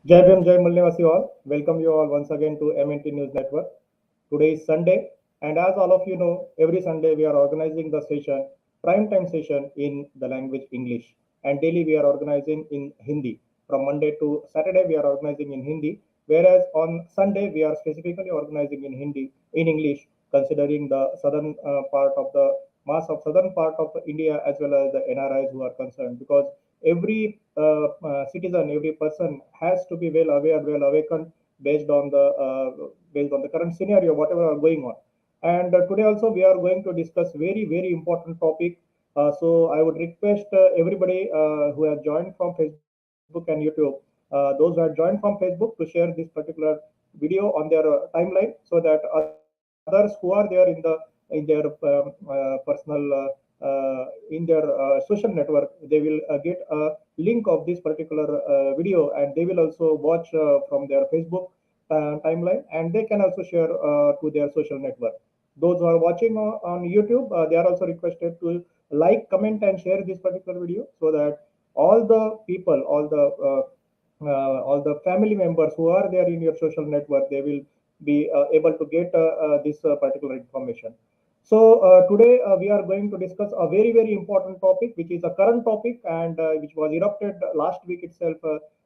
Jai Bhim, Jai Mulnivasi all. Welcome you all once again to MNT News Network. Today is Sunday, and as all of you know, every Sunday we are organizing the session, prime time session in the language English. And daily we are organizing in Hindi. From Monday to Saturday we are organizing in Hindi, whereas on Sunday we are specifically organizing in Hindi, in English, considering the southern part of the mass of southern part of India as well as the NRIs who are concerned, because every citizen, every person has to be well aware, well awakened based on the current scenario, whatever are going on. And today also we are going to discuss very important topic. So I would request everybody who has joined from Facebook and YouTube, those who have joined from Facebook, to share this particular video on their timeline so that others who are there in their personal in their social network, they will get a link of this particular video, and they will also watch from their Facebook timeline, and they can also share to their social network. Those who are watching on YouTube, they are also requested to like, comment, and share this particular video so that all the people, all the family members who are there in your social network, they will be able to get this particular information. So today we are going to discuss a very important topic, which is a current topic, and which was erupted last week itself.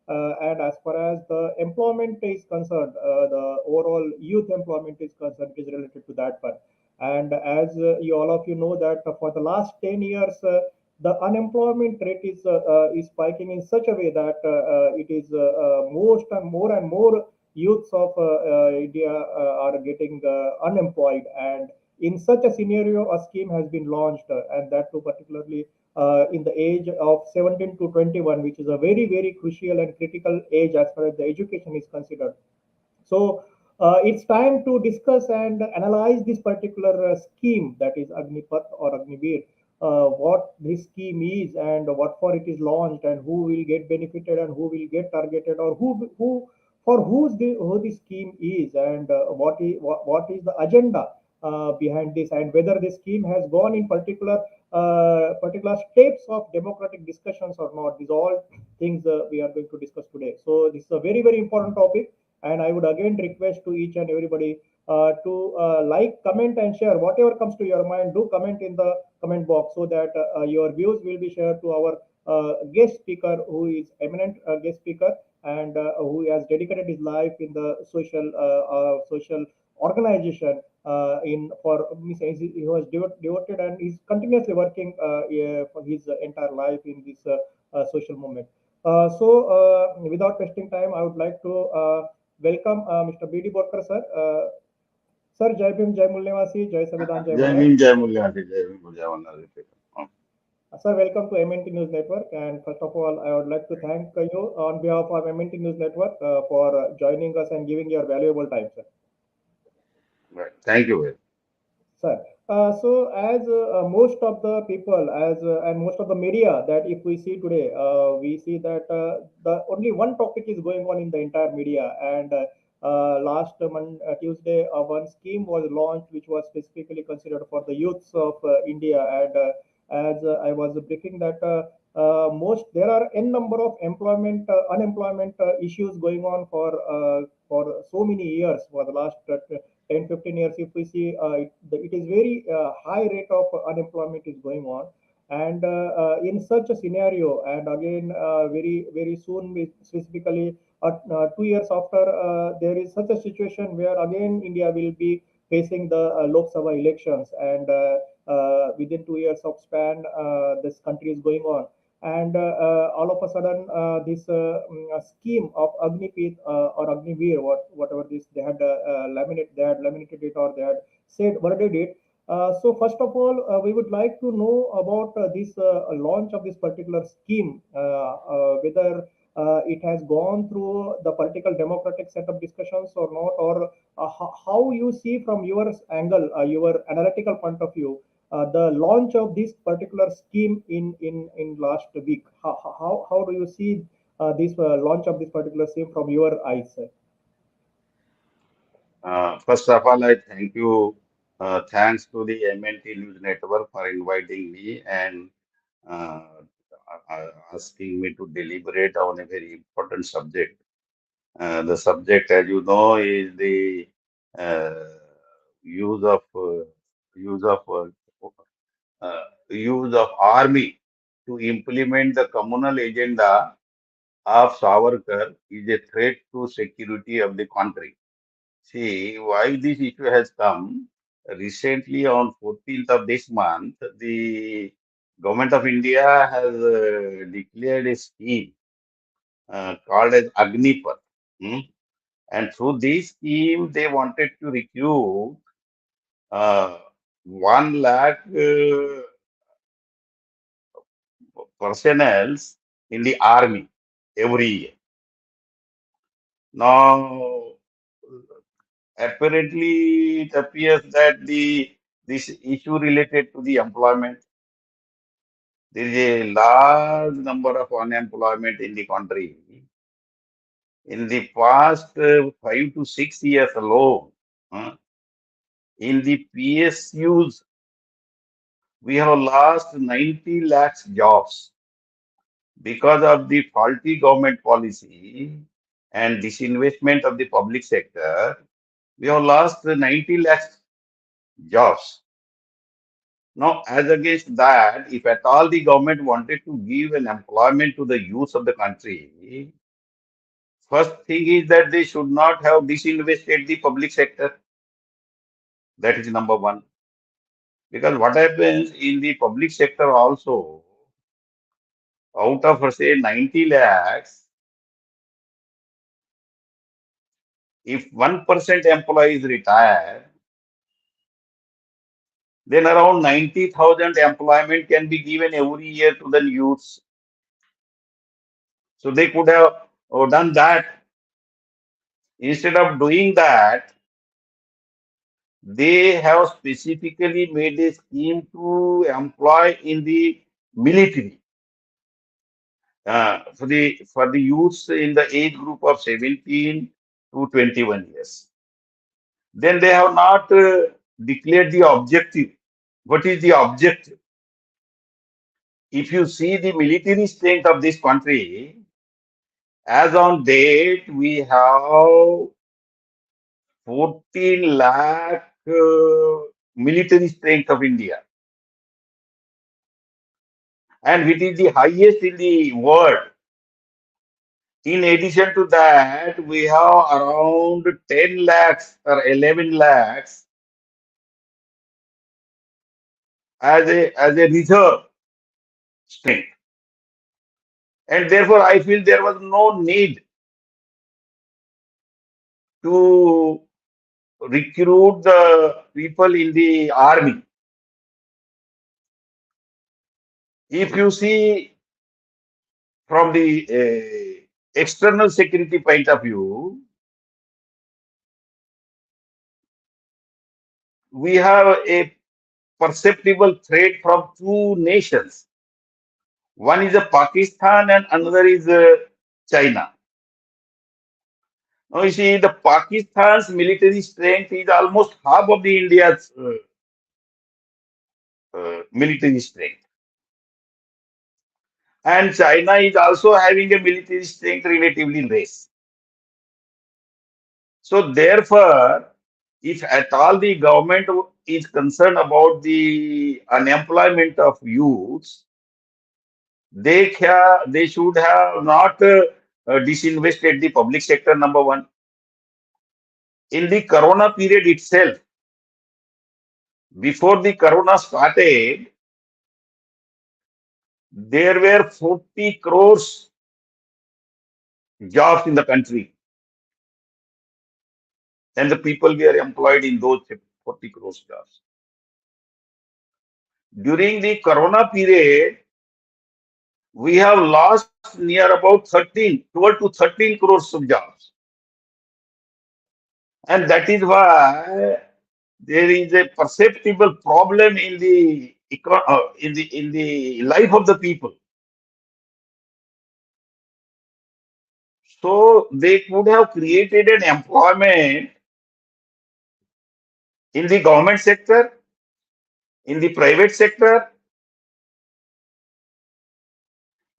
And as far as the employment is concerned, the overall youth employment is concerned, is related to that one. And as you all of you know that for the last 10 years, the unemployment rate is spiking in such a way that it is most and more youths of India are getting unemployed. And in such a scenario, a scheme has been launched, and that too particularly in the age of 17 to 21, which is a very crucial and critical age as far as the education is considered. So it's time to discuss and analyze this particular scheme, that is Agnipath or AgniVeer, what this scheme is and what for it is launched, and who will get benefited and who will get targeted, or who for who the scheme is, and what is the agenda behind this, and whether this scheme has gone in particular steps of democratic discussions or not. These all things we are going to discuss today. So this is a very important topic, and I would again request to each and everybody to like, comment, and share whatever comes to your mind. Do comment in the comment box so that your views will be shared to our guest speaker, who is eminent guest speaker, and who has dedicated his life in the social organization in for he was devoted, and is continuously working yeah, for his entire life in this social movement. Without wasting time, I would like to welcome Mr. D Borkar, sir. Sir, Jai Bhim, Jai Mulnivasi, Jai Savidhan, Jai जय Bharat. Bhim जय मूल्य जय भीम जय वंदना Sir, welcome to MNT News Network. And first of all, I would like to thank you on behalf of MNT News Network for joining us and giving your valuable time, sir. Right. Thank you very Sir, so as most of the people, as and most of the media that if we see today, we see that the only one topic is going on in the entire media. And last Tuesday, one scheme was launched, which was specifically considered for the youths of India. And as I was briefing that most there are n number of unemployment issues going on for so many years, for the last 10-15 years. If we see it is very high rate of unemployment is going on. And in such a scenario, and again very soon, specifically 2 years after, there is such a situation where again India will be facing the Lok Sabha elections. And within 2 years of span, this country is going on. And all of a sudden, this scheme of Agnipeeth or AgniVeer, whatever this they had laminated it, or they had said worded it. So first of all, we would like to know about this launch of this particular scheme, whether it has gone through the political democratic set of discussions or not, or how you see from your angle, your analytical point of view, the launch of this particular scheme in last week. How do you see this launch of this particular scheme from your eyes, sir? First of all, I thank you. Thanks to the MNT News Network for inviting me and uh, asking me to deliberate on a very important subject. The subject, as you know, is the uh, use of use of use of army to implement the communal agenda of Savarkar is a threat to security of the country. See, why this issue has come recently on 14th of this month, the government of India has declared a scheme called as AgniVeer. Hmm? And through this scheme, they wanted to recruit uh, 1 lakh personnel in the army every year. Now, apparently, it appears that this issue related to the employment, there is a large number of unemployment in the country. In the past 5 to 6 years alone, uh, in the PSUs, we have lost 90 lakhs jobs because of the faulty government policy and disinvestment of the public sector. We have lost 90 lakhs jobs. Now, as against that, if at all the government wanted to give an employment to the youth of the country, first thing is that they should not have disinvested the public sector. That is number one. Because what happens in the public sector also, out of say 90 lakhs, if 1% employees retire, then around 90,000 employment can be given every year to the youths. So they could have done that. Instead of doing that, they have specifically made a scheme to employ in the military for the youths in the age group of 17 to 21 years. Then they have not declared the objective. What is the objective? If you see the military strength of this country, as on date, we have 14 lakh military strength of India, and it is the highest in the world. In addition to that, we have around 10 lakhs or 11 lakhs as a reserve strength. And therefore, I feel there was no need to recruit the people in the army. If you see from the external security point of view, we have a perceptible threat from two nations. One is Pakistan and another is China. Now you see, the Pakistan's military strength is almost half of the India's military strength, and China is also having a military strength relatively less. So therefore, if at all the government is concerned about the unemployment of youths, they should have not disinvested the public sector. Number one, in the Corona period itself, before the Corona started, there were 40 crores jobs in the country, and the people were employed in those 40 crores jobs. During the Corona period, we have lost near about 12 to 13 crores of jobs. And that is why there is a perceptible problem in the life of the people. So they could have created an employment in the government sector, in the private sector.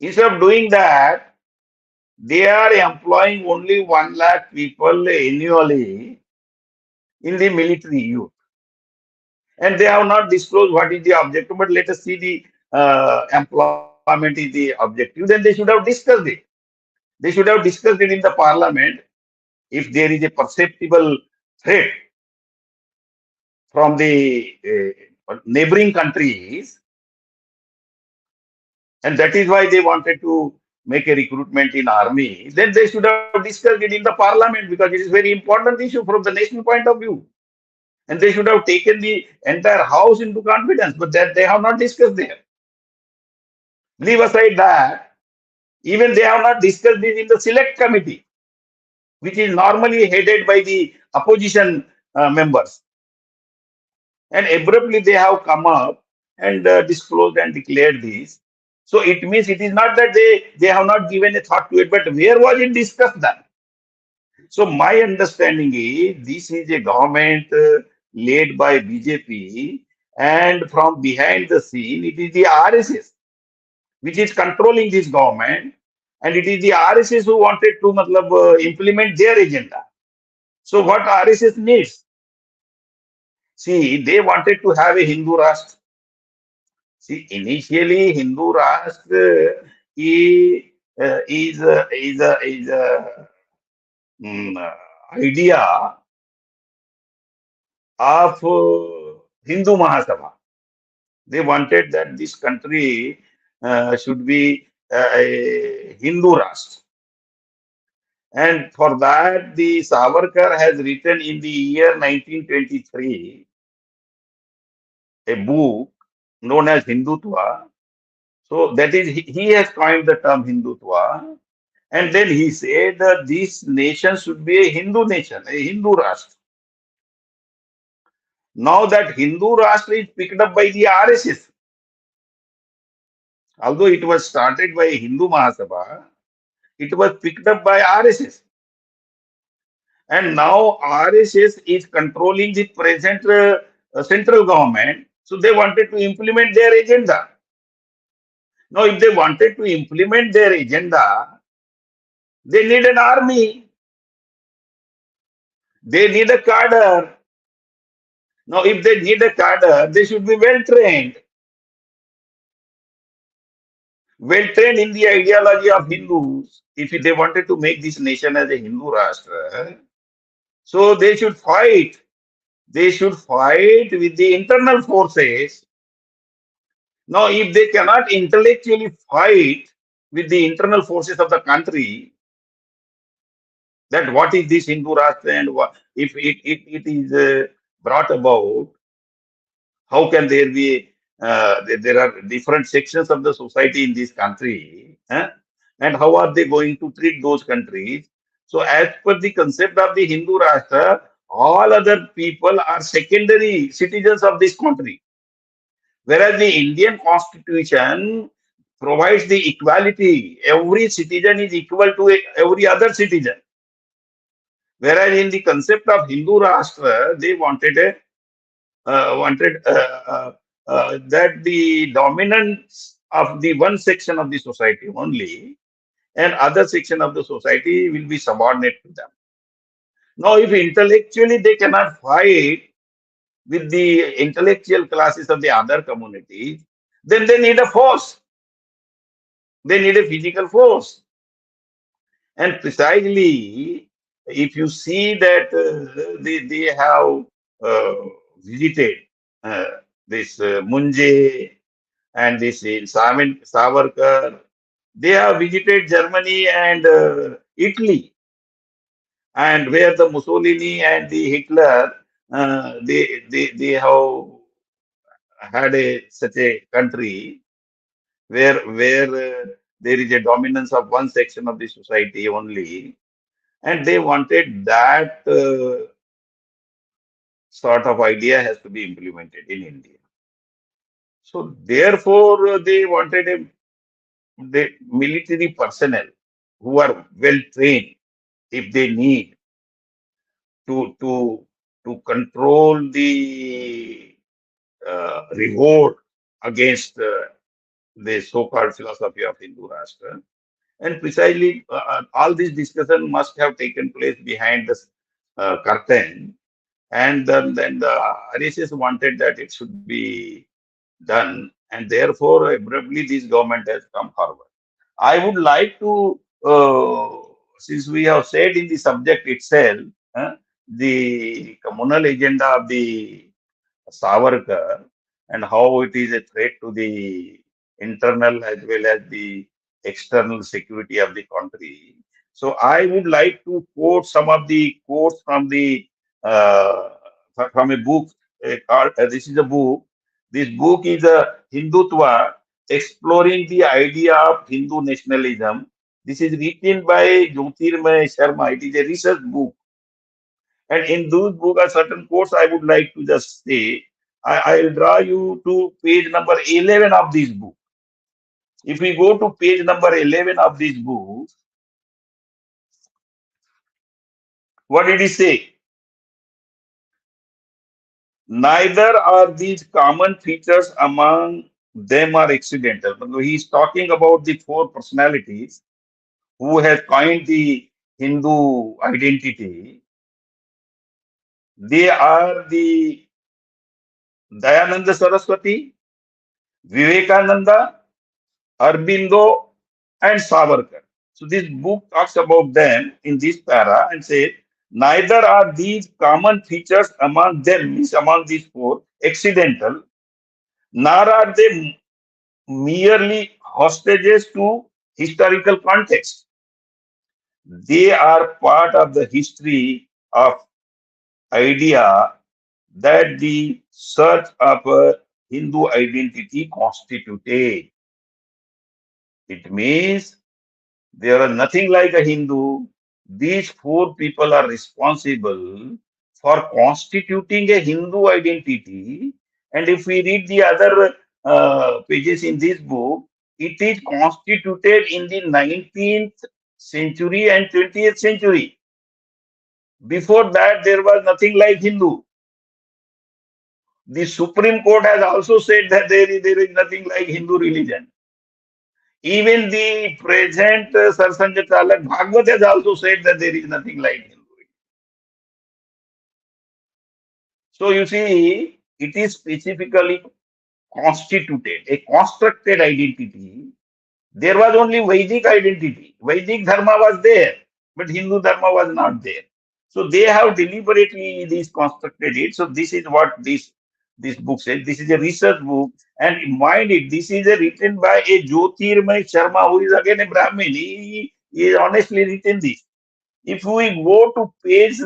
Instead of doing that, they are employing only 1 lakh people annually in the military youth. And they have not disclosed what is the objective, but let us see the employment is the objective. Then they should have discussed it. They should have discussed it in the parliament. If there is a perceptible threat from the neighboring countries, and that is why they wanted to make a recruitment in army, then they should have discussed it in the parliament, because it is very important issue from the national point of view. And they should have taken the entire house into confidence, but that they have not discussed there. Leave aside that, even they have not discussed this in the select committee, which is normally headed by the opposition members. And abruptly they have come up and disclosed and declared this. So it means it is not that they have not given a thought to it, but where was it discussed then? So my understanding is this is a government led by BJP, and from behind the scene it is the RSS which is controlling this government, and it is the RSS who wanted to implement their agenda. So what RSS needs? See, they wanted to have a Hindu Rashtra. See, initially Hindu Rashtra is a idea of Hindu Mahasabha. They wanted that this country should be a Hindu Rashtra. And for that, the Savarkar has written in the year 1923 a book known as Hindutva. So that is, he has coined the term Hindutva. And then he said that this nation should be a Hindu nation, a Hindu Rashtra. Now that Hindu Rashtra is picked up by the RSS. Although it was started by Hindu Mahasabha, it was picked up by RSS. And now RSS is controlling the present central government. So they wanted to implement their agenda. Now, if they wanted to implement their agenda, they need an army. They need a cadre. Now, if they need a cadre, they should be well trained. Well trained in the ideology of Hindus. If they wanted to make this nation as a Hindu Rashtra, so they should fight. They should fight with the internal forces. Now, if they cannot intellectually fight with the internal forces of the country, that what is this Hindu Rashtra and what, if it is brought about, how can there be, there are different sections of the society in this country, and how are they going to treat those countries? So as per the concept of the Hindu Rashtra, all other people are secondary citizens of this country. Whereas the Indian Constitution provides the equality. Every citizen is equal to every other citizen. Whereas in the concept of Hindu Rashtra, they wanted that the dominance of the one section of the society only, and other section of the society will be subordinate to them. Now, if intellectually they cannot fight with the intellectual classes of the other communities, then they need a force. They need a physical force. And precisely, if you see that they have visited this Munje and this Savarkar, they have visited Germany and Italy, and where the Mussolini and the Hitler, they have had such a country where there is a dominance of one section of the society only, and they wanted that sort of idea has to be implemented in India. So therefore, they wanted the military personnel who are well trained, if they need to control the revolt against the so-called philosophy of Hindu Rashtra. And precisely all this discussion must have taken place behind the curtain. And then the RSS wanted that it should be done, and therefore abruptly this government has come forward. I would like to, since we have said in the subject itself, the communal agenda of the Savarkar and how it is a threat to the internal as well as the external security of the country. So I would like to quote some of the quotes from the uh, from a book. This is a book. This book is a Hindutva exploring the idea of Hindu nationalism. This is written by Jyotirmay Sharma. It is a research book, and in those book are certain quotes I would like to just say. I'll draw you to page number 11 of this book. If we go to page number 11 of this book, what did he say? Neither are these common features among them are accidental. He's talking about the four personalities who have coined the Hindu identity. They are the Dayananda Saraswati, Vivekananda, Arbindo, and Savarkar. So this book talks about them in this para and says, neither are these common features among them, means among these four, accidental, nor are they merely hostages to historical context. They are part of the history of idea that the search of a Hindu identity constituted. It means there are nothing like a Hindu. These four people are responsible for constituting a Hindu identity. And if we read the other pages in this book, it is constituted in the 19th century and 20th century. Before that, there was nothing like Hindu. The Supreme Court has also said that there is nothing like Hindu religion. Even the present Sarsanjay Chalak Bhagwat has also said that there is nothing like Hindu. So you see, it is specifically constituted, a constructed identity. There was only Vedic identity. Vedic Dharma was there, but Hindu Dharma was not there. So they have deliberately this constructed it. So this is what this book says. This is a research book, and mind it, this is written by a Jyotirmay Sharma, who is again a Brahmin. He honestly written this. If we go to page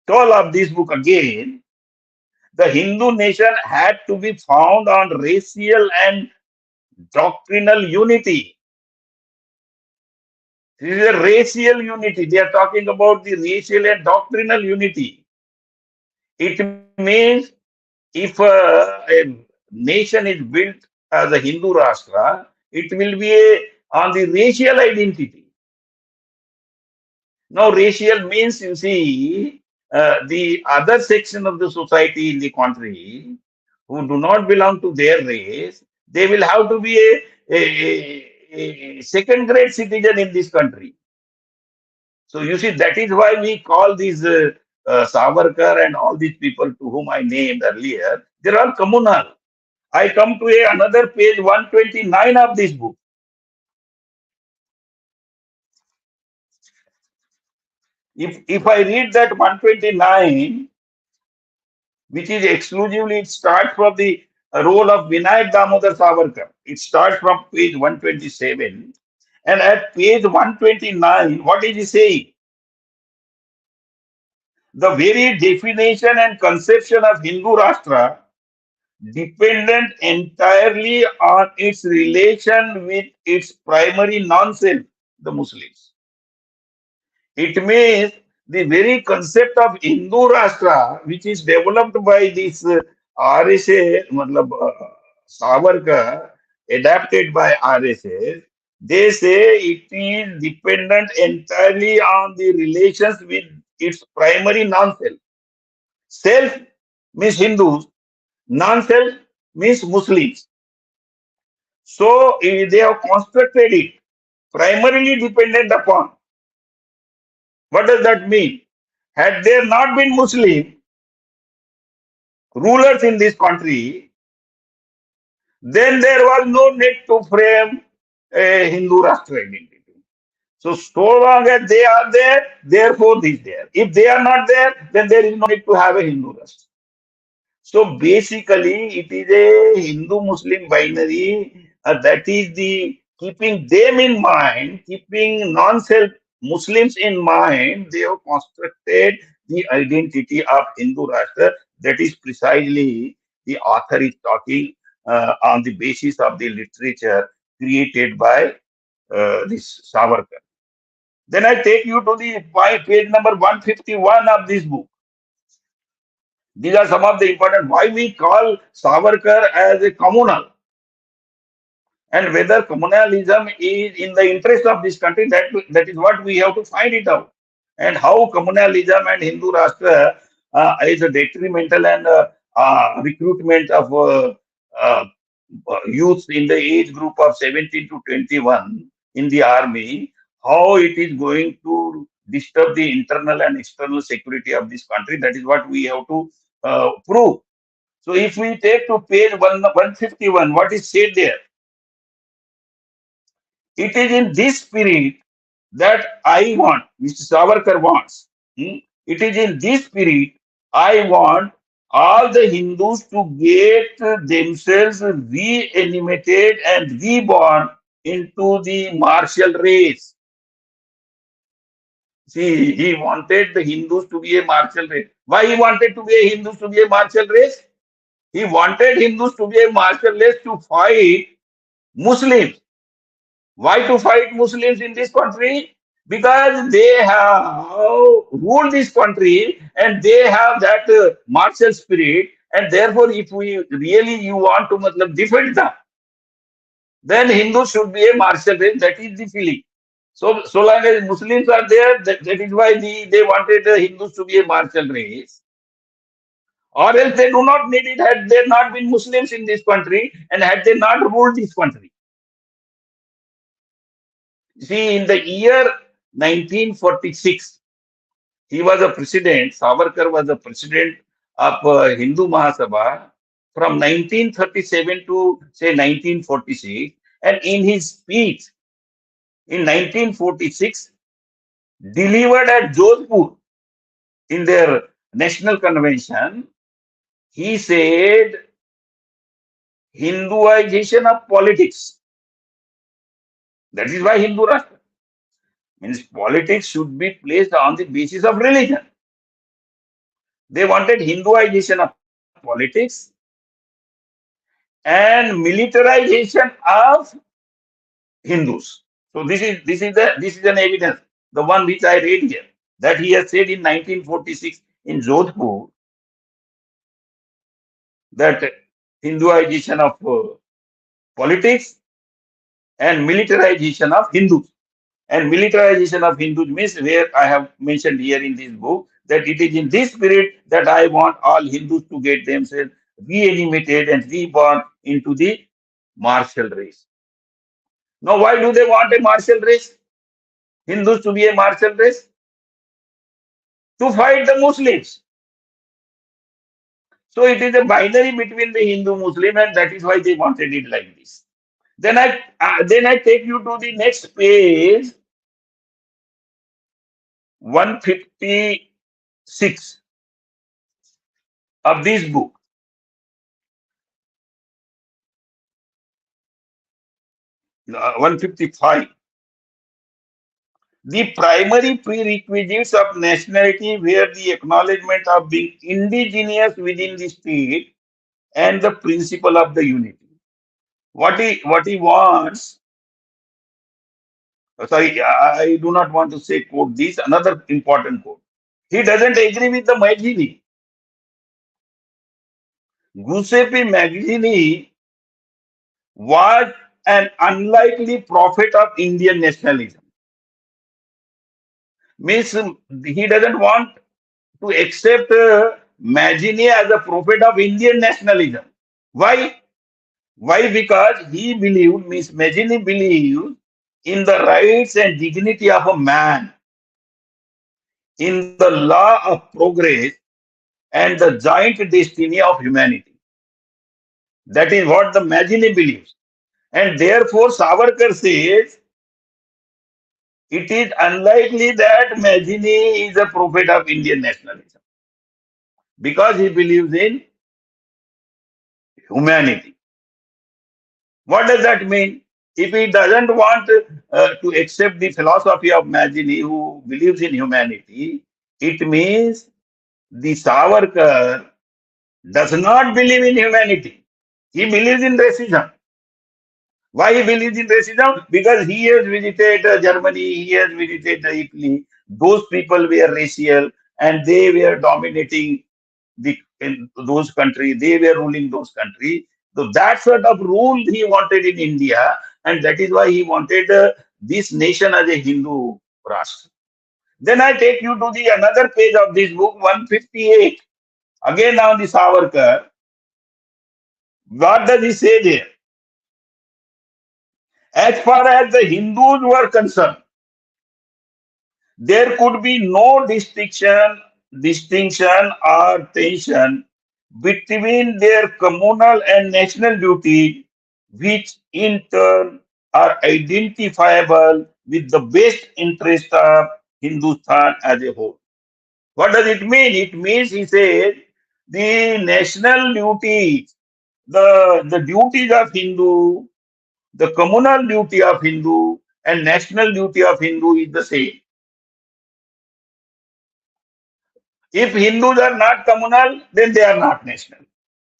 12 of this book again, the Hindu nation had to be found on racial and doctrinal unity. This is a racial unity. They are talking about the racial and doctrinal unity. It means if a nation is built as a Hindu Rashtra, it will be on the racial identity. Now, racial means, you see, the other section of the society in the country who do not belong to their race, they will have to be a second grade citizen in this country. So you see, that is why we call these Savarkar and all these people to whom I named earlier, they're all communal. I come to another page 129 of this book. If I read that 129, which is exclusively, it starts from the role of Vinayak Damodar Savarkar. It starts from page 127. And at page 129, what is he saying? The very definition and conception of Hindu Rashtra dependent entirely on its relation with its primary non-self, the Muslims. It means the very concept of Hindu Rashtra, which is developed by this RSA, Savarkar, adapted by RSS, they say it is dependent entirely on the relations with its primary non-self. Self means Hindus, non-self means Muslims. So they have constructed it primarily dependent upon. What does that mean? Had there not been Muslim rulers in this country, then there was no need to frame a Hindu Rashtra identity. So long as they are there, therefore this is there. If they are not there, then there is no need to have a Hindu Rashtra. So basically, it is a Hindu-Muslim binary that is the keeping them in mind, keeping non-self Muslims in mind. They have constructed the identity of Hindu Rashtra. That is precisely the author is talking on the basis of the literature created by this Savarkar. Then I take you to the page number 151 of this book. These are some of the important why we call Savarkar as a communal, and whether communalism is in the interest of this country. That is what we have to find it out, and how communalism and Hindu Rashtra is a detrimental and recruitment of youth in the age group of 17 to 21 in the army, how it is going to disturb the internal and external security of this country. That is what we have to prove. So if we take to page 151, what is said there? It is in this spirit that I want, Mr. Savarkar wants. It is in this spirit I want all the Hindus to get themselves reanimated and reborn into the martial race. See, he wanted the Hindus to be a martial race. Why he wanted to be a Hindus to be a martial race? He wanted Hindus to be a martial race to fight Muslims. Why to fight Muslims in this country? Because they have ruled this country and they have that martial spirit, and therefore if we really you want to defend them, then Hindus should be a martial race. That is the feeling. So long as Muslims are there, that is why they wanted the Hindus to be a martial race. Or else they do not need it had there not been Muslims in this country and had they not ruled this country. See, in the year 1946, he was a president, Savarkar was the president of Hindu Mahasabha from 1937 to say 1946. And in his speech in 1946, delivered at Jodhpur in their national convention, he said, Hinduization of politics. That is why Hindu Rashtra means politics should be placed on the basis of religion. They wanted Hinduization of politics and militarization of Hindus. So this is an evidence, the one which I read here, that he has said in 1946 in Jodhpur that Hinduization of politics and militarization of Hindus. And militarization of Hindus means where I have mentioned here in this book that it is in this spirit that I want all Hindus to get themselves reanimated and reborn into the martial race. Now, why do they want a martial race? Hindus to be a martial race? To fight the Muslims. So it is a binary between the Hindu-Muslim, and that is why they wanted it like this. Then I take you to the next page, 156 of this book. 155. The primary prerequisites of nationality were the acknowledgement of being indigenous within the state and the principle of the unity. What he wants, sorry, I do not want to say quote this, another important quote. He doesn't agree with the Maggini. Giuseppe Maggini was an unlikely prophet of Indian nationalism. Means he doesn't want to accept Maggini as a prophet of Indian nationalism. Why? Why? Because he believed, means Maggini believed in the rights and dignity of a man, in the law of progress and the joint destiny of humanity. That is what the Majini believes. And therefore, Savarkar says it is unlikely that Majini is a prophet of Indian nationalism because he believes in humanity. What does that mean? If he doesn't want to accept the philosophy of Majini, who believes in humanity, it means the Savarkar does not believe in humanity. He believes in racism. Why he believes in racism? Because he has visited Germany, he has visited Italy. Those people were racial and they were dominating in those countries. They were ruling those countries. So that sort of rule he wanted in India, and that is why he wanted this nation as a Hindu Rashtra. Then I take you to the another page of this book, 158. Again, now the Savarkar. What does he say there? As far as the Hindus were concerned, there could be no distinction or tension between their communal and national duties, which in turn are identifiable with the best interest of Hindustan as a whole. What does it mean? It means, he says, the national duties, the duties of Hindu, the communal duty of Hindu and national duty of Hindu is the same. If Hindus are not communal, then they are not national.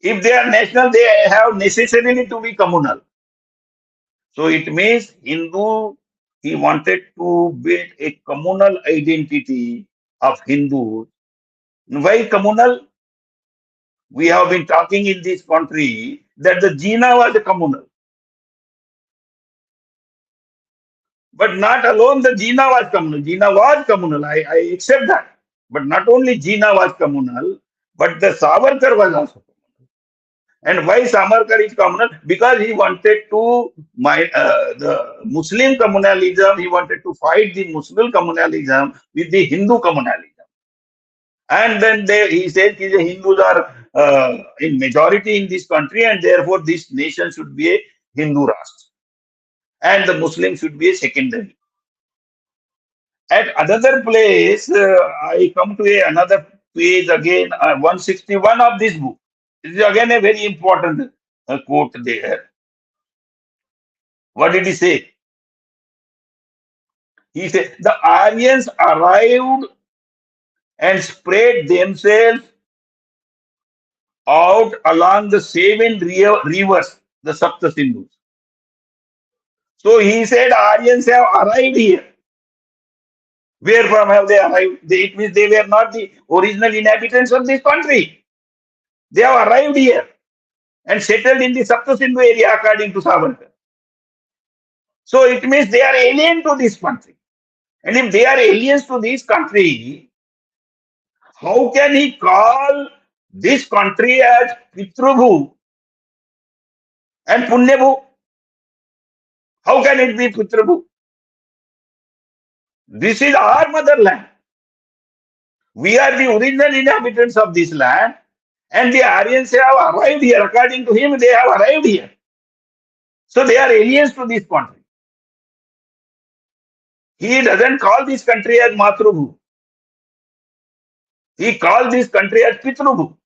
If they are national, they have necessarily to be communal. So it means Hindu, he wanted to build a communal identity of Hindus. Why communal? We have been talking in this country that the Jina was communal. But not alone the Jina was communal. Jina was communal. I accept that. But not only Jina was communal, but the Savarkar was also communal. And why Savarkar is communal? Because he wanted to the Muslim communalism. He wanted to fight the Muslim communalism with the Hindu communalism. And then he said the Hindus are in majority in this country, and therefore this nation should be a Hindu Rashtra, and the Muslims should be a secondary. At another place, I come to another page again, 161 of this book. This is again a very important quote there. What did he say? He said, the Aryans arrived and spread themselves out along the 7 rivers, the Sapta Sindhus. So he said, Aryans have arrived here. Where from have they arrived? It means they were not the original inhabitants of this country. They have arrived here and settled in the Sapta Sindhu area according to Savarkar. So it means they are alien to this country. And if they are aliens to this country, how can he call this country as Pitrubhu and Punyabhu? How can it be Pitrubhu? This is our motherland. We are the original inhabitants of this land, and the Aryans have arrived here. According to him, they have arrived here. So they are aliens to this country. He doesn't call this country as Matrubhu. He calls this country as Pitrubhu.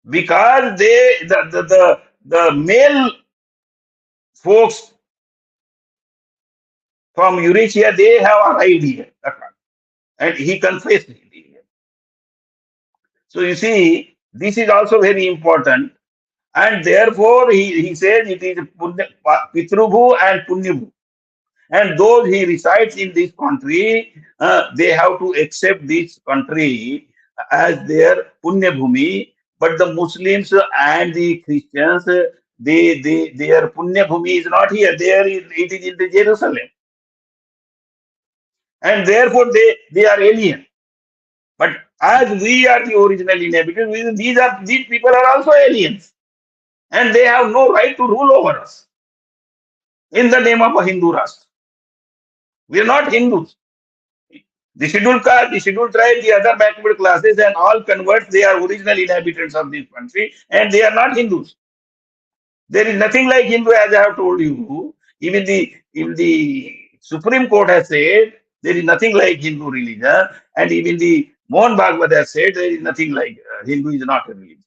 Because the male folks from Eurasia, they have arrived here. And he confessed it. So you see, this is also very important. And therefore, he says it is Pitrubhu and Punyabhu. And those he resides in this country, they have to accept this country as their Punyabhumi. But the Muslims and the Christians, their Punyabhumi is not here. It is in the Jerusalem. And therefore, they are alien. But as we are the original inhabitants, these people are also aliens. And they have no right to rule over us. in the name of a Hindu Rashtra. We are not Hindus. The scheduled caste, the scheduled tribe, the other backward classes, and all converts, they are original inhabitants of this country, and they are not Hindus. There is nothing like Hindu, as I have told you. Even the Supreme Court has said there is nothing like Hindu religion, and even the Mohan Bhagavad has said there is nothing like Hindu is not a religion.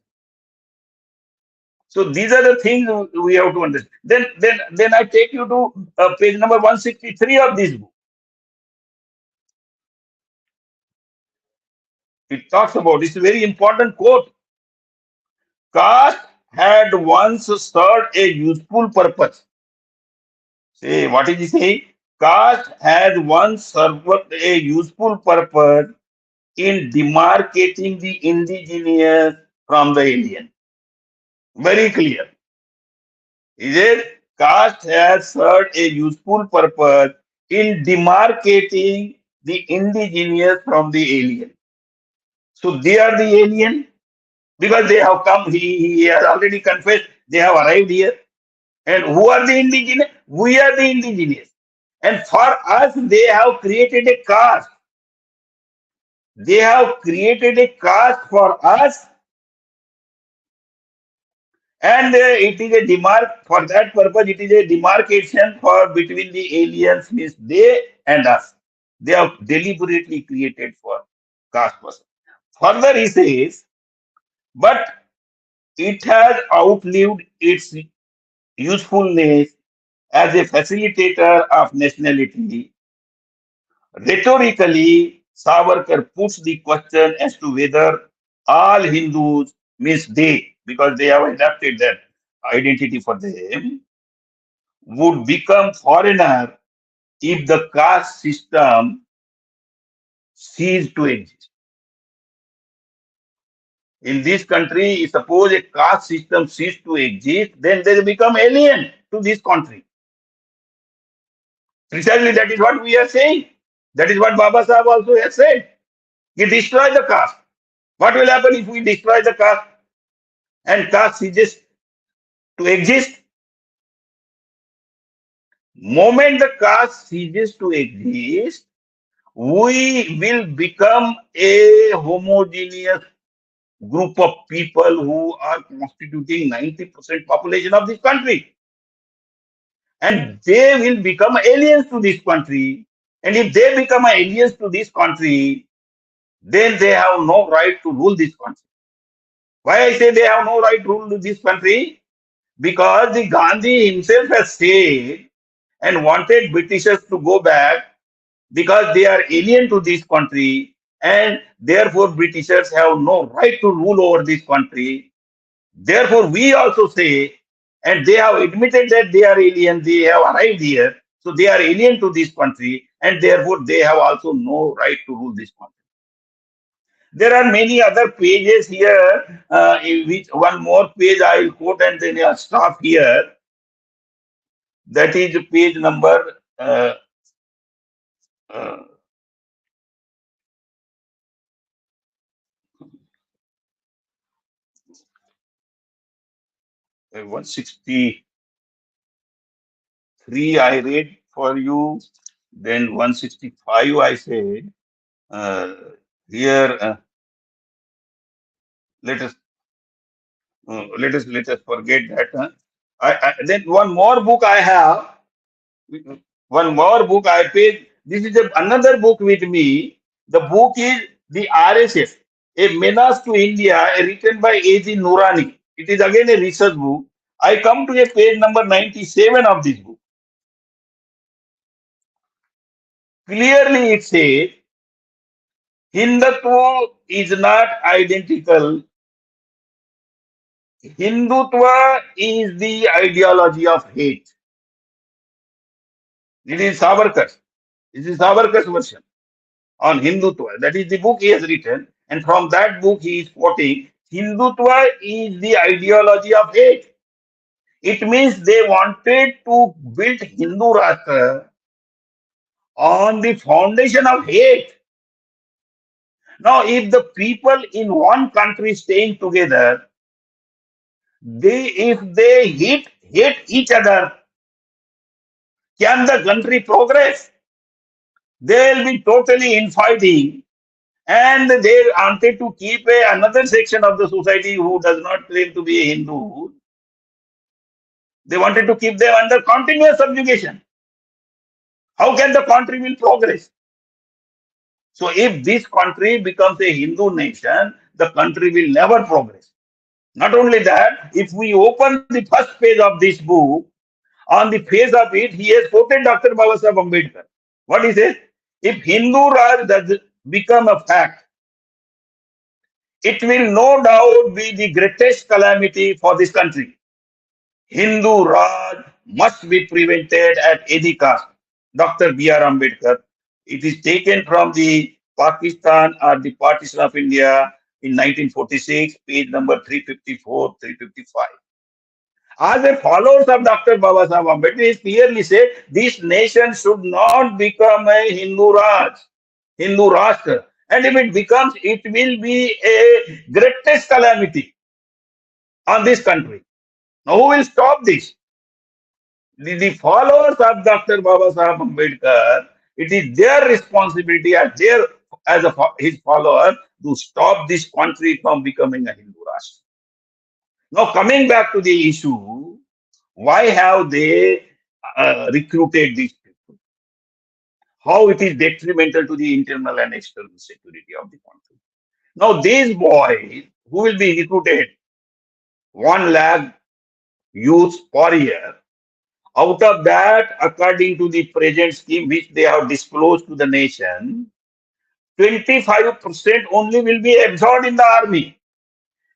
So these are the things we have to understand. Then I take you to page number 163 of this book. It talks about, it's a very important quote. Caste had once served a useful purpose. Say, what is he saying? Caste had once served a useful purpose in demarcating the indigenous from the alien. Very clear. Is it? Caste has served a useful purpose in demarcating the indigenous from the alien. So they are the alien because they have come. He has already confessed they have arrived here. And who are the indigenous? We are the indigenous. And for us, they have created a caste. They have created a caste for us, and it is a demark for that purpose. It is a demarcation for between the aliens, means they and us. They have deliberately created for caste person. Further, he says, but it has outlived its usefulness as a facilitator of nationality. Rhetorically, Savarkar puts the question as to whether all Hindus, means they, because they have adapted that identity for them, would become foreigner if the caste system ceased to exist. In this country, suppose a caste system ceased to exist, then they become alien to this country. Precisely that is what we are saying. That is what Baba Sahib also has said. He destroy the caste. What will happen if we destroy the caste and caste ceases to exist? Moment the caste ceases to exist, we will become a homogeneous group of people who are constituting 90% population of this country. And they will become aliens to this country. And if they become aliens to this country, then they have no right to rule this country. Why I say they have no right to rule this country? Because the Gandhi himself has said and wanted Britishers to go back because they are alien to this country, and therefore Britishers have no right to rule over this country. Therefore, we also say, and they have admitted that they are alien, they have arrived here, so they are alien to this country, and therefore they have also no right to rule this country. There are many other pages here, in which one more page I will quote and then I'll stop here. That is page number uh, 163 I read for you, then 165 I said. Here, let us let us forget that. Then one more book I have. One more book I paid. This is another book with me. The book is the RSS, a menace to India, written by A.G. Noorani. It is again a research book. I come to a page number 97 of this book. Clearly, it says Hindutva is not identical. Hindutva is the ideology of hate. It is Savarkar. This is Savarkar's version on Hindutva. That is the book he has written. And from that book, he is quoting Hindutva is the ideology of hate. It means they wanted to build Hindu Rashtra on the foundation of hate. Now, if the people in one country staying together, if they hate each other, Can the country progress? They will be totally infighting, and they wanted to keep another section of the society who does not claim to be a Hindu. They wanted to keep them under continuous subjugation. How can the country will progress? So if this country becomes a Hindu nation, the country will never progress. Not only that, if we open the first page of this book, on the face of it, he has quoted Dr. Babasaheb Ambedkar. What he says? If Hindu Raj does become a fact, it will no doubt be the greatest calamity for this country. Hindu Raj must be prevented at any cost. Dr. B.R. Ambedkar. It is taken from the Pakistan or the Partition of India in 1946, page number 354, 355. As a followers of Dr. Babasaheb Ambedkar, he clearly said this nation should not become a Hindu Raj, Hindu Rashtra. And if it becomes, it will be a greatest calamity on this country. Now, who will stop this? The followers of Dr. Babasaheb Ambedkar, it is their responsibility his follower to stop this country from becoming a Hindu Rashtra. Now, coming back to the issue, why have they recruited these people? How it is detrimental to the internal and external security of the country. Now, these boys who will be recruited, 1 lakh youths per year, out of that, according to the present scheme which they have disclosed to the nation, 25% only will be absorbed in the army.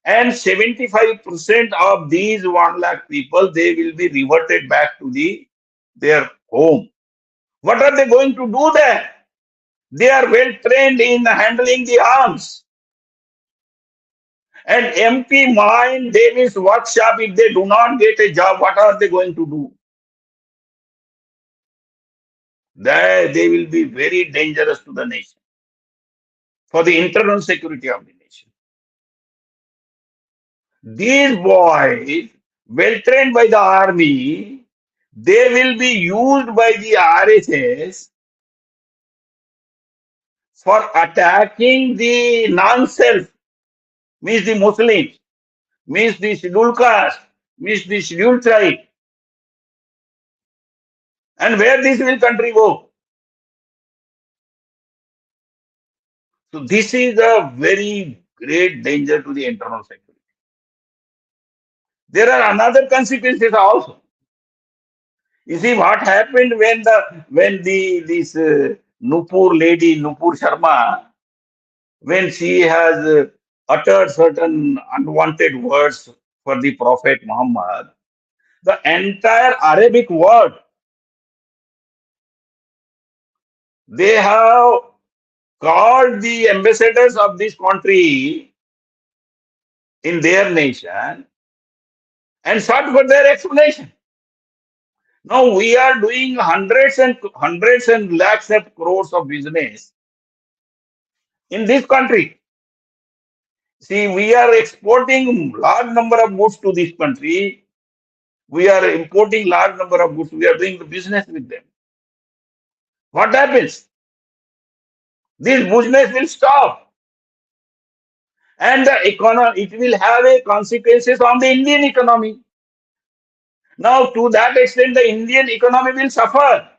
And 75% of these 1 lakh people, they will be reverted back to their home. What are they going to do there? They are well trained in handling the arms. And empty mind, they will workshop. If they do not get a job, what are they going to do? They will be very dangerous to the nation, for the internal security of the nation. These boys, well trained by the army, they will be used by the RSS for attacking the non-self, means the Muslims, means the scheduled caste, means the scheduled tribe. And where this will country go? So this is a very great danger to the internal security. There are another consequences also. You see what happened when this Nupur lady, Nupur Sharma, when she has uttered certain unwanted words for the Prophet Muhammad, the entire Arabic world, they have called the ambassadors of this country in their nation and sought for their explanation. Now we are doing hundreds and lakhs of crores of business in this country. See, we are exporting large number of goods to this country. We are importing large number of goods. We are doing the business with them. What happens? This business will stop. And the economy, it will have a consequences on the Indian economy. Now, to that extent, the Indian economy will suffer.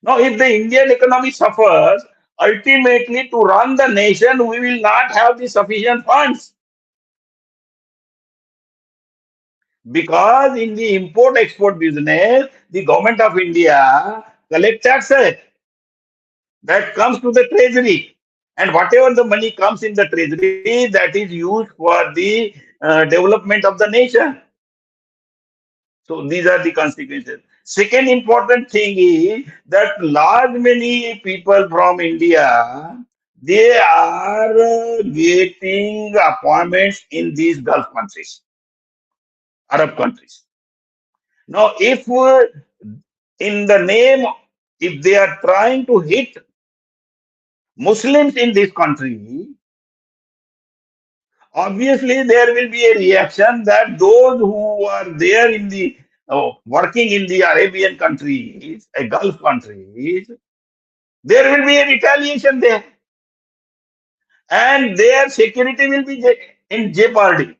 Now, if the Indian economy suffers, ultimately to run the nation, we will not have the sufficient funds. Because in the import-export business, the government of India collects taxes that comes to the treasury. And whatever the money comes in the treasury, that is used for the development of the nation. So these are the consequences. Second important thing is that large many people from India, they are getting appointments in these Gulf countries, Arab countries. Now, if in the name, if they are trying to hit Muslims in this country, obviously there will be a reaction that those who are there in the working in the Arabian countries, Gulf countries, there will be a retaliation there, and their security will be in jeopardy.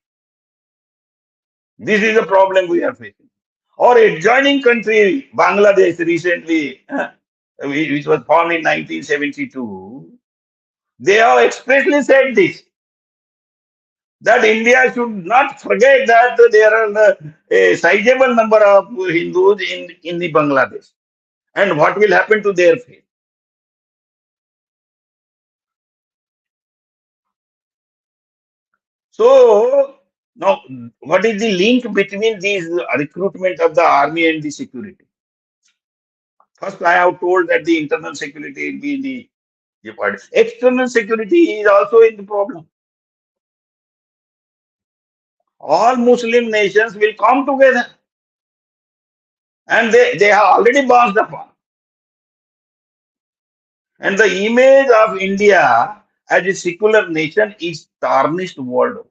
This is the problem we are facing. Or adjoining country, Bangladesh recently, which was formed in 1972, they have expressly said this, that India should not forget that there are a sizable number of Hindus in the Bangladesh, and what will happen to their faith. So now, what is the link between these recruitment of the army and the security? First, I have told that the internal security will be in the jeopardy. External security is also in the problem. All Muslim nations will come together, and they have already bounced upon. And the image of India as a secular nation is tarnished worldwide.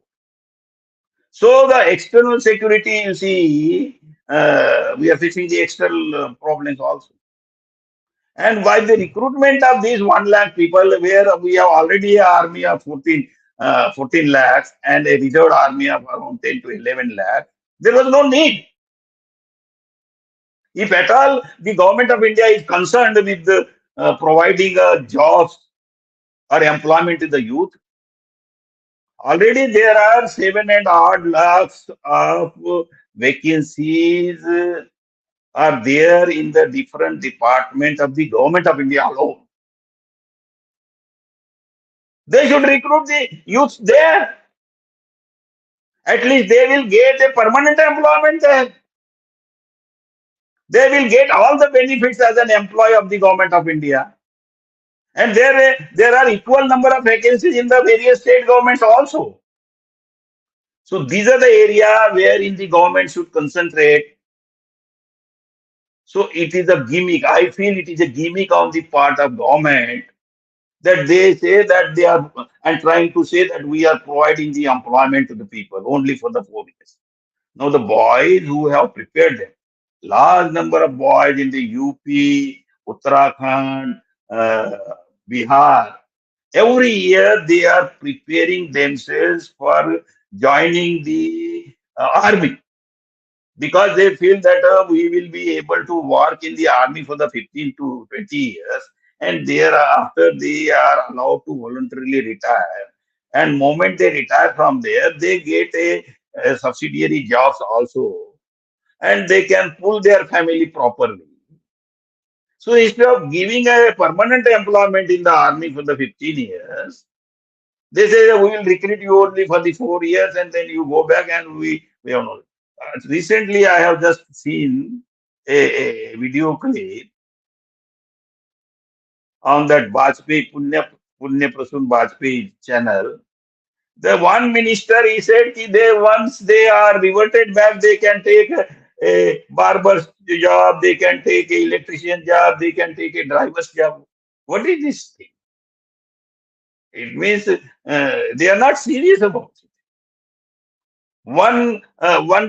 So the external security, you see, we are facing the external problems also. And by the recruitment of these 1 lakh people, where we have already an army of 14 lakhs and a reserved army of around 10 to 11 lakhs, there was no need. If at all the government of India is concerned with providing jobs or employment to the youth, already there are 7.5 lakhs of vacancies are there in the different departments of the government of India alone. They should recruit the youth there. At least they will get a permanent employment there. They will get all the benefits as an employee of the government of India. And there are equal number of vacancies in the various state governments also. So these are the areas where in the government should concentrate. So it is a gimmick. I feel it is a gimmick on the part of government that they say that they are and trying to say that we are providing the employment to the people only for the 4 years. Now the boys who have prepared them, large number of boys in the UP, Uttarakhand, Bihar, every year they are preparing themselves for joining the army, because they feel that we will be able to work in the army for the 15 to 20 years, and thereafter they are allowed to voluntarily retire. And moment they retire from there, they get a subsidiary jobs also, and they can pull their family properly. So instead of giving a permanent employment in the army for the 15 years, they say that we will recruit you only for the 4 years, and then you go back and we have no. Recently, I have just seen a video clip on that Punya Prasun Bajpayee channel. The one minister, he said that once they are reverted back, they can take a barber's job, they can take an electrician job, they can take a driver's job. What is this thing? It means they are not serious about it. One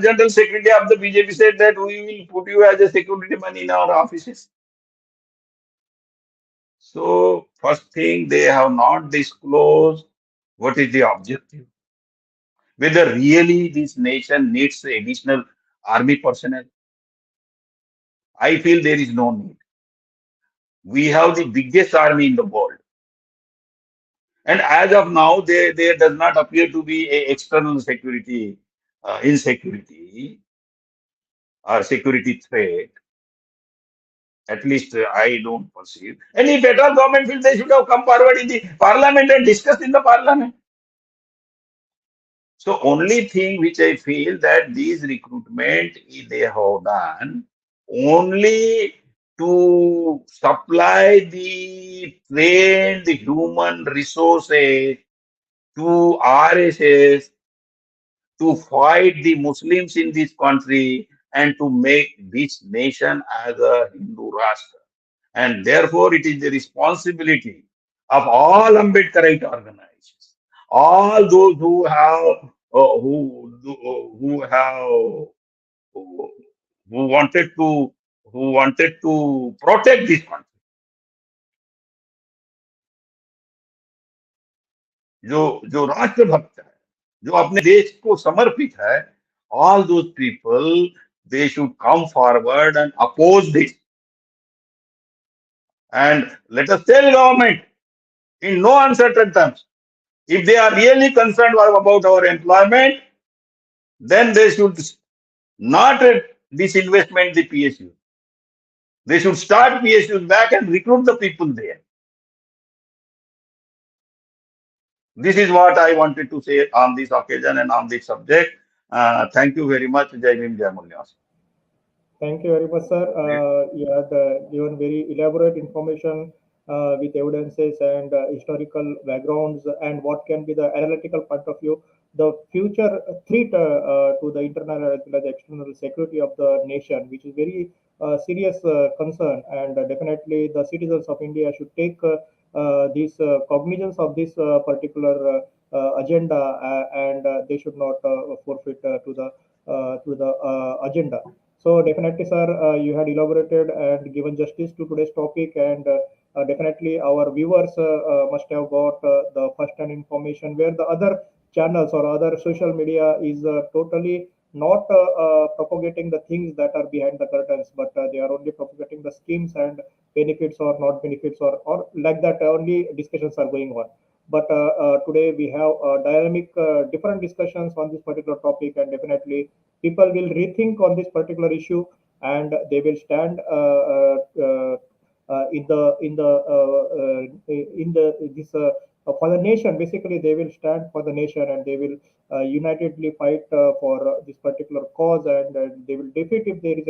general secretary of the BJP said that we will put you as a security man in our offices. So first thing, they have not disclosed what is the objective. Whether really this nation needs additional army personnel. I feel there is no need. We have the biggest army in the world. And as of now, there does not appear to be a external security insecurity or security threat. At least I don't perceive. And if at all government feels, they should have come forward in the parliament and discussed in the parliament. So only thing which I feel that these recruitment they have done only to supply the trained human resources to RSS to fight the Muslims in this country and to make this nation as a Hindu Rashtra. And therefore, it is the responsibility of all Ambedkarite organizations, all those who have who wanted to protect this country. जो जो राष्ट्रभक्त है, जो अपने देश को समर्पित है, all those people, they should come forward and oppose this. And let us tell government in no uncertain terms, if they are really concerned about our employment, then they should not disinvestment the PSU. They should start PSUs back and recruit the people there. This is what I wanted to say on this occasion and on this subject. Thank you very much. Jai Bhim, Jai Mulyawas. Thank you very much, sir. You had given very elaborate information with evidences and historical backgrounds and what can be the analytical point of view, the future threat to the internal as well as external security of the nation, which is very serious concern. And definitely the citizens of India should take this cognizance of this particular agenda and they should not forfeit to the agenda. So definitely, sir, you had elaborated and given justice to today's topic, and definitely our viewers must have got the first-hand information where the other channels or other social media is totally not propagating the things that are behind the curtains, but they are only propagating the schemes and benefits or not benefits or like that. Only discussions are going on. But today we have dynamic, different discussions on this particular topic, and definitely people will rethink on this particular issue, and they will stand in the this for the nation. Basically, they will stand for the nation, and they will unitedly fight for this particular cause, and they will defeat if there is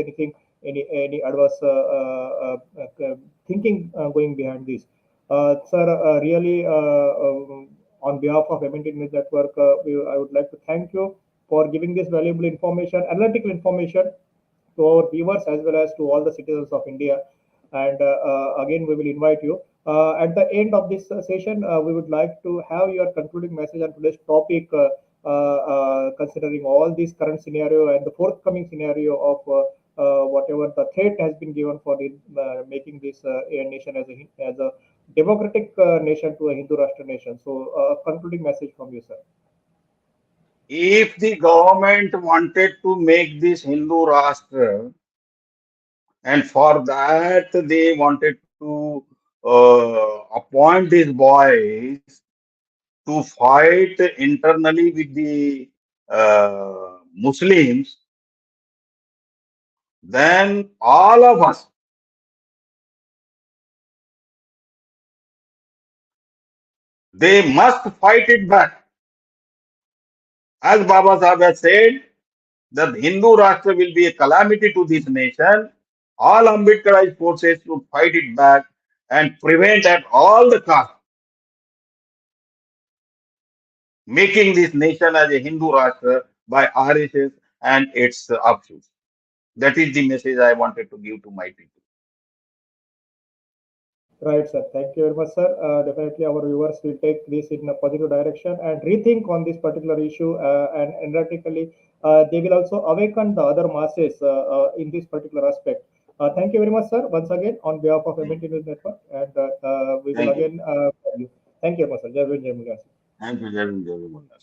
any adverse thinking going behind this. Sir, really, on behalf of MNT English Network, I would like to thank you for giving this valuable information, analytical information to our viewers as well as to all the citizens of India. And again, we will invite you. At the end of this session, we would like to have your concluding message on today's topic, considering all this current scenario and the forthcoming scenario of whatever the threat has been given for making this nation as a democratic nation to a Hindu Rashtra nation. So, concluding message from you, sir. If the government wanted to make this Hindu Rashtra, and for that they wanted to appoint these boys to fight internally with the Muslims, then all of us, they must fight it back. As Baba Sahib has said, that Hindu Rashtra will be a calamity to this nation. All Ambedkarite forces should fight it back and prevent at all the cost making this nation as a Hindu Rashtra by RSS and its offshoots. That is the message I wanted to give to my people. Right, sir. Thank you very much, sir. Definitely, our viewers will take this in a positive direction and rethink on this particular issue, and analytically, they will also awaken the other masses in this particular aspect. Thank you very much, sir. Once again, on behalf of MNT News Network, and we will again. Thank you very much, sir. Jai Hind, Jai Mulya. Thank you, Jai Hind, Jai Mulya.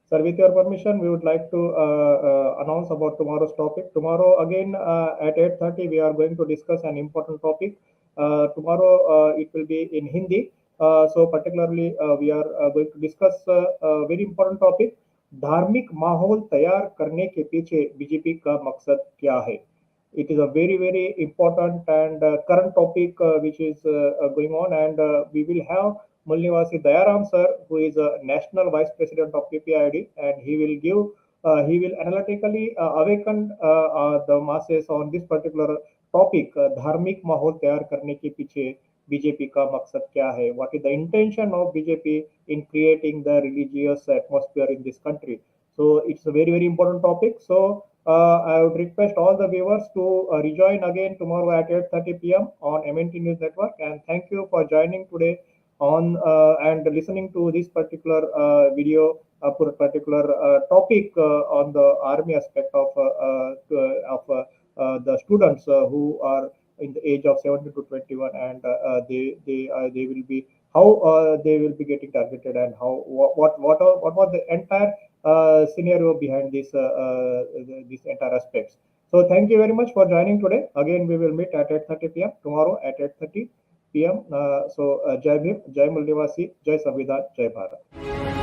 Sir, with your permission, we would like to announce about tomorrow's topic. Tomorrow, again, at 8:30, we are going to discuss an important topic. Tomorrow, it will be in Hindi. So, particularly, we are going to discuss a very important topic. धार्मिक माहौल तैयार करने के पीछे BJP का मकसद क्या है? It is a very important and current topic which is going on, and we will have Mulnivasi Dayaram sir, who is a national vice president of PPID, and he will analytically awaken the masses on this particular topic. धार्मिक माहौल तैयार करने के पीछे BJP का मकसद क्या है? What is the intention of BJP in creating the religious atmosphere in this country? So it's a very important topic. So I would request all the viewers to rejoin again tomorrow at 8:30 p.m. on MNT News Network. And thank you for joining today on and listening to this particular video, particular topic on the army aspect of the students who are in the age of 17 to 21, and they will be how they will be getting targeted, and how what was the entire scenario behind this entire aspects. So thank you very much for joining today. Again, we will meet at 8:30 p.m. tomorrow at 8:30 p.m. Jai Bhim, Jai Mulnivasi, Jai Samvidhan, Jai Bharat.